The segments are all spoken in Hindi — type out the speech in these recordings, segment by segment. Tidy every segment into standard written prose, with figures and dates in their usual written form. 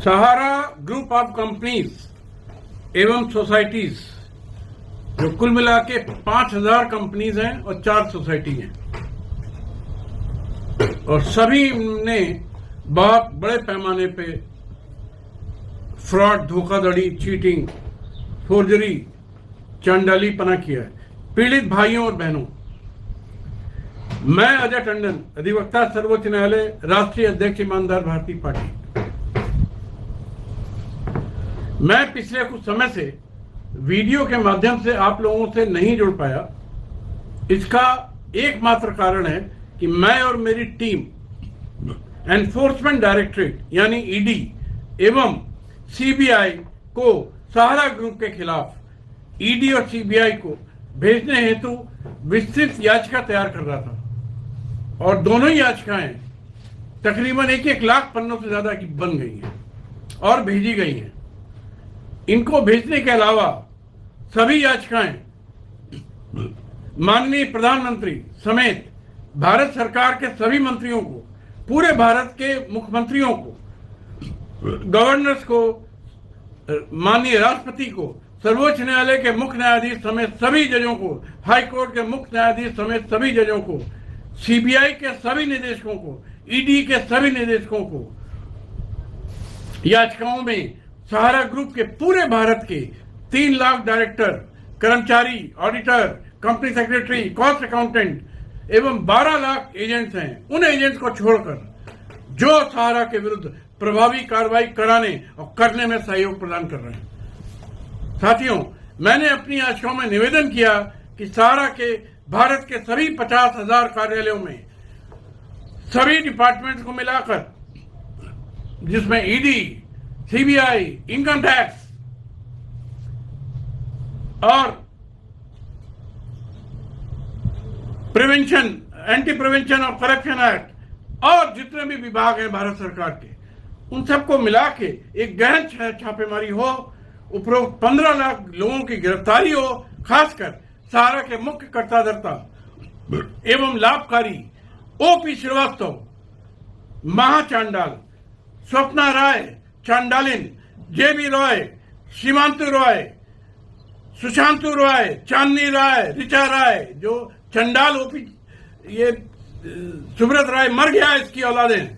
सहारा ग्रुप ऑफ कंपनीज एवं सोसाइटीज, जो कुल मिला के 5000 कंपनीज हैं और 4 सोसाइटी हैं, और सभी ने बहुत बड़े पैमाने पे फ्रॉड, धोखाधड़ी, चीटिंग, फोर्जरी, चांडालीपना किया है। पीड़ित भाइयों और बहनों, मैं अजय टंडन, अधिवक्ता, सर्वोच्च न्यायालय, राष्ट्रीय अध्यक्ष, ईमानदार भारतीय पार्टी। मैं पिछले कुछ समय से वीडियो के माध्यम से आप लोगों से नहीं जुड़ पाया। इसका एकमात्र कारण है कि मैं और मेरी टीम एनफोर्समेंट डायरेक्टरेट यानी ईडी एवं सीबीआई को सहारा ग्रुप के खिलाफ ईडी और सीबीआई को भेजने हेतु विस्तृत याचिका तैयार कर रहा था, और दोनों ही याचिकाएं तकरीबन 1 लाख पन्नों से ज्यादा की बन गई हैं और भेजी गई हैं। इनको भेजने के अलावा सभी याचिकाएं माननीय प्रधानमंत्री समेत भारत सरकार के सभी मंत्रियों को, पूरे भारत के मुख्यमंत्रियों को, गवर्नर्स को, माननीय राष्ट्रपति को, सर्वोच्च न्यायालय के मुख्य न्यायाधीश समेत सभी जजों को, हाई कोर्ट के मुख्य न्यायाधीश समेत सभी जजों को, सीबीआई के सभी निदेशकों को, ईडी के सभी निदेशकों को याचिकाओं में सहारा ग्रुप के पूरे भारत के 3 लाख डायरेक्टर, कर्मचारी, auditor, company secretary, cost accountant एवं 12 लाख एजेंट्स हैं, उन एजेंट्स को छोड़कर जो सहारा के विरुद्ध प्रभावी कार्रवाई कराने और करने में सहयोग प्रदान कर रहे हैं। साथियों, मैंने अपनी याचिकाओं में निवेदन किया कि सहारा के भारत के सभी 50,000 कार्यालयों में सभी डिपार्टमेंट्स को मिलाकर, जिसमें ईडी, सीबीआई, इनकम टैक्स और प्रिवेंशन, एंटी प्रिवेंशन और करप्शन एक्ट और जितने भी विभाग हैं भारत सरकार के, उन सबको मिला के एक गहन छापेमारी हो, उपरोक्त 15 लाख लोगों की गिरफ्तारी हो, खासकर सहारा के मुख्य कर्ताधर्ता एवं लाभकारी ओपी श्रीवास्तव, महाचांडाल, स्वप्ना राय, चांडालिन, जेबी रॉय, सीमांतु रॉय, सुशांतु रॉय, चांदनी राय, ऋचा राय, जो चंडाल ओपी, ये सुब्रत राय मर गया, इसकी औलादें,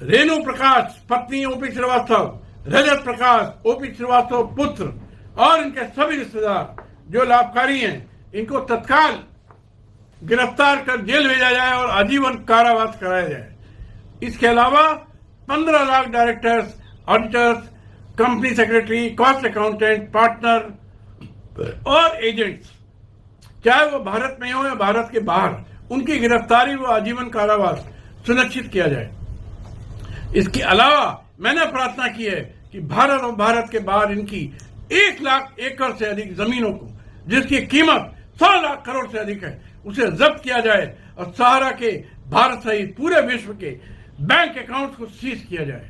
रेणु प्रकाश पत्नी ओपी श्रीवास्तव, रजत प्रकाश ओपी श्रीवास्तव पुत्र और इनके सभी रिश्तेदार जो लाभकारी हैं, इनको तत्काल गिरफ्तार कर जेल भेजा जाए और आजीवन कारावास कराया जाए। इसके अलावा 15 lakh directors, auditors, company secretary, cost accountant, partner और एजेंट्स, चाहे वो भारत में हो या भारत के बाहर, उनकी गिरफ्तारी व आजीवन कारावास सुनिश्चित किया जाए। इसके अलावा मैंने प्रार्थना की है कि भारत और भारत के बाहर इनकी 1 लाख एकड़ से अधिक जमीनों को, जिसकी कीमत 100 लाख करोड़ से अधिक है, उसे जब्त किया जाए और सहारा के भारत सहित पूरे विश्व के बैंक अकाउंट्स को सीज किया जाए।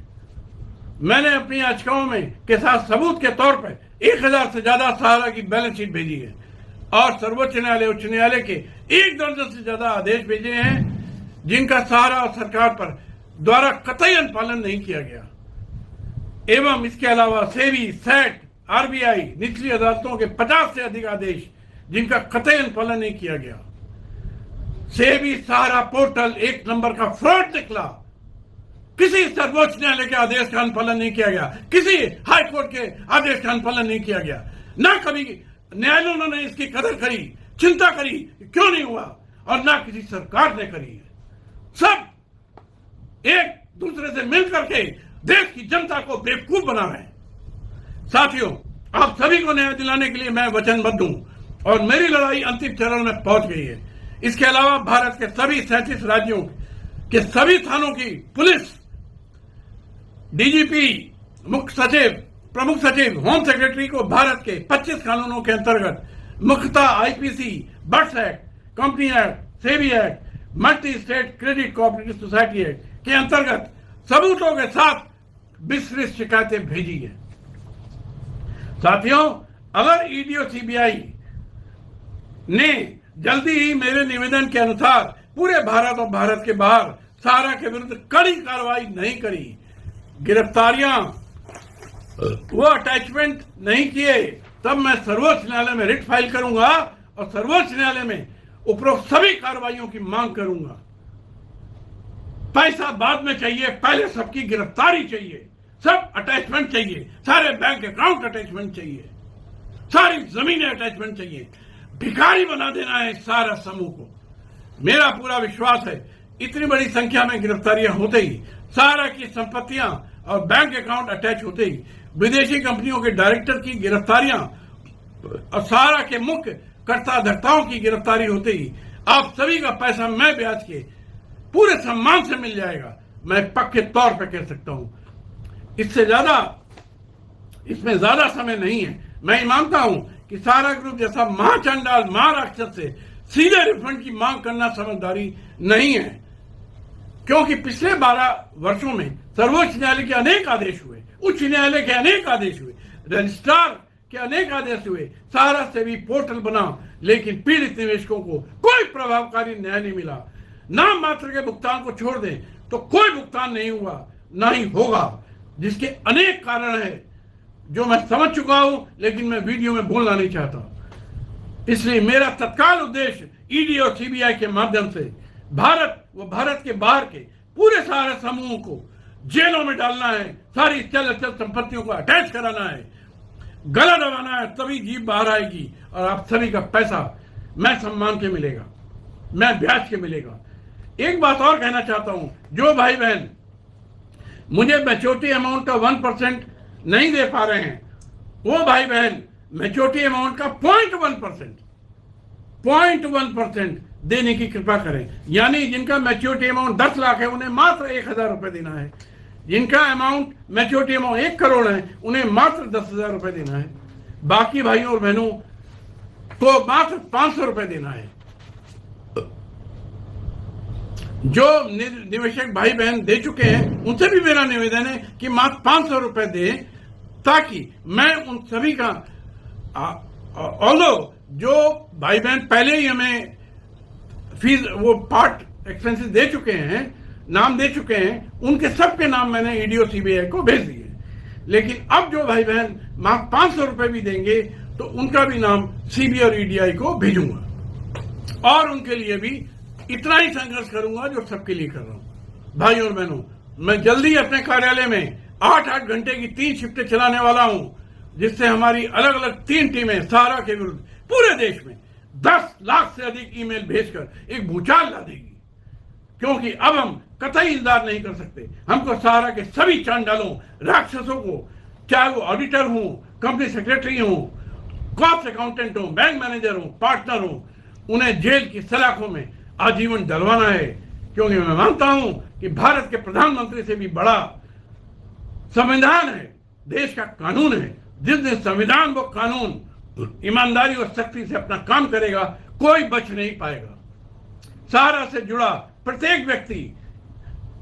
मैंने अपनी याचिकाओं में के साथ सबूत के तौर पर 1000 से ज्यादा सहारा की बैलेंस शीट भेजी है और सर्वोच्च न्यायालय, उच्च न्यायालय के 1 दर्जन से ज्यादा आदेश भेजे हैं, जिनका सहारा और सरकार पर द्वारा कतई अनुपालन नहीं किया गया। एवं इसके अलावा सेबी, सेट, आरबीआई, निचली अदालतों के 50 से अधिक आदेश, जिनका कतई अनुपालन नहीं किया गया। सेबी सहारा पोर्टल 1 नंबर का फ्रॉड निकला। किसी सर्वोच्च न्यायालय के आदेश का अनुपालन नहीं किया गया, किसी हाई कोर्ट के आदेश का अनुपालन नहीं किया गया, ना कभी न्यायालयों ने इसकी कदर करी, चिंता करी, क्यों नहीं हुआ, और ना किसी सरकार ने करी है। सब एक दूसरे से मिलकर के देश की जनता को बेवकूफ बना रहे हैं। साथियों, आप सभी को न्याय दिलाने के लिए मैं वचनबद्ध हूं और मेरी लड़ाई अंतिम चरण में पहुंच गई है। इसके अलावा भारत के सभी 37 राज्यों के सभी थानों की पुलिस, डीजीपी, मुख्य सचिव, प्रमुख सचिव, होम सेक्रेटरी को भारत के 25 कानूनों के अंतर्गत, मुख्यतः IPC, birds act, company act, SEBI act, multi state credit cooperative society act के अंतर्गत सबूतों के साथ विस्तृत शिकायतें भेजी है। साथियों, अगर ईडी और सीबीआई ने जल्दी ही मेरे निवेदन के अनुसार पूरे भारत और भारत के बाहर सहारा के विरुद्ध कड़ी कार्रवाई नहीं करी, गिरफ्तारियां वो अटैचमेंट नहीं किए, तब मैं सर्वोच्च न्यायालय में रिट फाइल करूंगा और सर्वोच्च न्यायालय में उपरोक्त सभी कार्रवाइयों की मांग करूंगा। पैसा बाद में चाहिए, पहले सबकी गिरफ्तारी चाहिए, सब अटैचमेंट चाहिए, सारे बैंक अकाउंट अटैचमेंट चाहिए, सारी जमीनें अटैचमेंट चाहिए, भिखारी बना देना है सारा समूह को। मेरा पूरा विश्वास है इतनी बड़ी संख्या में गिरफ्तारियां होते ही, सारा की संपत्तियां और बैंक अकाउंट अटैच होते ही, विदेशी कंपनियों के डायरेक्टर की गिरफ्तारियां और सारा के मुख्य कर्ताधर्ताओं की गिरफ्तारी होते ही आप सभी का पैसा मैं ब्याज के पूरे सम्मान से मिल जाएगा। मैं पक्के तौर पे कह सकता हूं, इससे ज्यादा इसमें ज्यादा समय नहीं है। मैं मानता हूं कि सारा ग्रुप जैसा महाचंडाल महाराक्षस से सीधे रिफंड की मांग करना समझदारी नहीं है, क्योंकि पिछले 12 वर्षों में सर्वोच्च न्यायालय के अनेक आदेश हुए, उच्च न्यायालय के अनेक आदेश हुए, रजिस्ट्रार के अनेक आदेश हुए, सारा से भी पोर्टल बना, लेकिन पीड़ित निवेशकों को कोई प्रभावकारी न्याय नहीं मिला। नाम मात्र के भुगतान को छोड़ दें तो कोई भुगतान नहीं हुआ, ना ही होगा, जिसके अनेक कारण है जो मैं समझ चुका हूं, लेकिन मैं वीडियो में बोलना नहीं चाहता। इसलिए मेरा तत्काल उद्देश्य ईडी और सीबीआई के माध्यम से भारत व भारत के बाहर के पूरे सारे समूहों को जेलों में डालना है, सारी चल अचल संपत्तियों को अटैच कराना है, गला दबाना है, तभी जीभ बाहर आएगी और आप सभी का पैसा मैं सम्मान के मिलेगा, मैं ब्याज के मिलेगा। एक बात और कहना चाहता हूं, जो भाई बहन मुझे मैच्योरिटी अमाउंट का 1% नहीं दे पा रहे हैं, वो भाई बहन मैच्योरिटी अमाउंट का 0.1% देने की कृपा करें। यानी जिनका मैच्योरिटी अमाउंट 10 लाख है उन्हें मात्र 1000 रुपए देना है, जिनका अमाउंट मैच्योरिटी अमाउंट 1 करोड़ है उन्हें मात्र 10,000 रुपए देना है, बाकी भाइयों और बहनों को मात्र 500 रुपए देना है। जो निवेशक भाई बहन दे चुके हैं उनसे भी मेरा निवेदन है कि मात्र 500 रुपए दें, ताकि मैं उन सभी का ऑल्दो जो भाई बहन पहले ही हमें फीस वो पार्ट एक्सपेंसेस दे चुके हैं, नाम दे चुके हैं, उनके सबके नाम मैंने ईडी और सीबीआई को भेज दिए। लेकिन अब जो भाई बहन मात्र 500 रुपए भी देंगे तो उनका भी नाम सीबीआई और ईडीआई को भेजूंगा और उनके लिए भी इतना ही संघर्ष करूंगा जो सबके लिए कर रहा हूं। भाइयों और बहनों, मैं जल्दी अपने कार्यालय में 8-8 घंटे की 3 शिफ्टें चलाने वाला हूं, जिससे हमारी अलग अलग 3 टीमें सारा के विरुद्ध पूरे देश में 10 लाख से अधिक ईमेल भेजकर एक भूचाल ला देगी। क्योंकि अब हम कतई इंतजार नहीं कर सकते, हमको सहारा के सभी चांडालों राक्षसों को, चाहे वो ऑडिटर हो, कंपनी सेक्रेटरी हो, कॉस्ट अकाउंटेंट हो, बैंक मैनेजर हो, पार्टनर हो, उन्हें जेल की सलाखों में आजीवन डलवाना है। क्योंकि मैं मानता हूं कि भारत के प्रधानमंत्री से भी बड़ा संविधान है, देश का कानून है। जिस दिन संविधान व कानून ईमानदारी और सख्ती से अपना काम करेगा, कोई बच नहीं पाएगा। सहारा से जुड़ा प्रत्येक व्यक्ति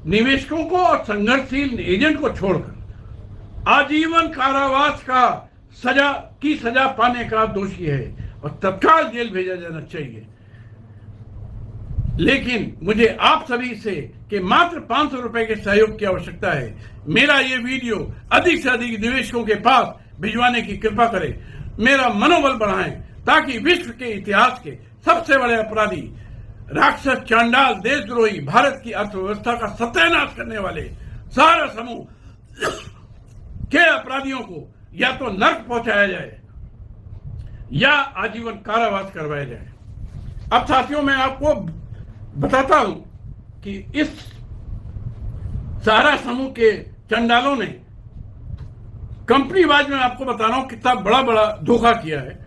निवेशकों को और संघर्षशील एजेंट को छोड़कर आजीवन कारावास का सजा पाने का दोषी है और तत्काल जेल भेजा जाना चाहिए। लेकिन मुझे आप सभी से कि मात्र 500 रुपए के सहयोग की आवश्यकता है। मेरा ये वीडियो अधिक से अधिक निवेशकों के पास भिजवाने की कृपा करें, मेरा मनोबल बढ़ाएं, ताकि विश्व के इतिहास के सबसे बड़े अपराधी, राक्षस, चांडाल, देशद्रोही, भारत की अर्थव्यवस्था का सत्यानाश करने वाले सारा समूह के अपराधियों को या तो नर्क पहुंचाया जाए या आजीवन कारावास करवाया जाए। अब साथियों, मैं आपको बताता हूं कि इस सारा समूह के चंडालों ने कंपनी वाइज में आपको बता रहा हूं कितना बड़ा बड़ा धोखा किया है।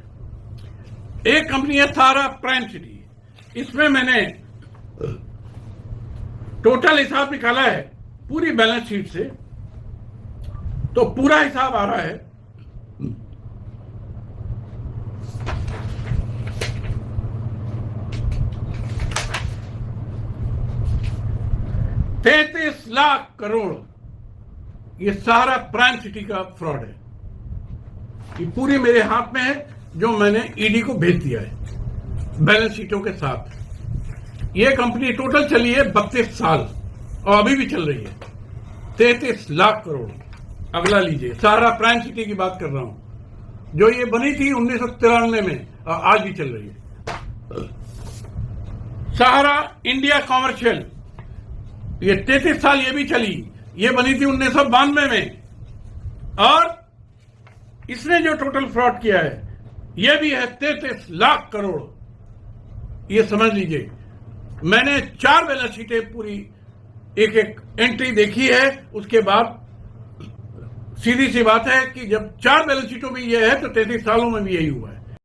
एक कंपनी है सारा प्राइम सिटी, इसमें मैंने टोटल हिसाब निकाला है पूरी बैलेंस शीट से, तो पूरा हिसाब आ रहा है 33 लाख करोड़। ये सारा प्राइम सिटी का फ्रॉड है, ये पूरी मेरे हाथ में है, जो मैंने ईडी को भेज दिया है बैलेंस शीटों के साथ। ये कंपनी टोटल चली है 32 साल और अभी भी चल रही है। 33 लाख करोड़। अगला लीजिए, सहारा प्राइम सिटी की बात कर रहा हूं, जो ये बनी थी 1993 में और आज भी चल रही है। सहारा इंडिया कॉमर्शियल, ये 33 साल ये भी चली, ये बनी थी 1992 में, और इसने जो टोटल फ्रॉड किया है ये भी है 33 लाख करोड़। ये समझ लीजिए, मैंने 4 बैलेंस शीटें पूरी एक एक एंट्री देखी है, उसके बाद सीधी सी बात है कि जब 4 बैलेंस शीटों में ये है तो 33 सालों में भी यही हुआ है।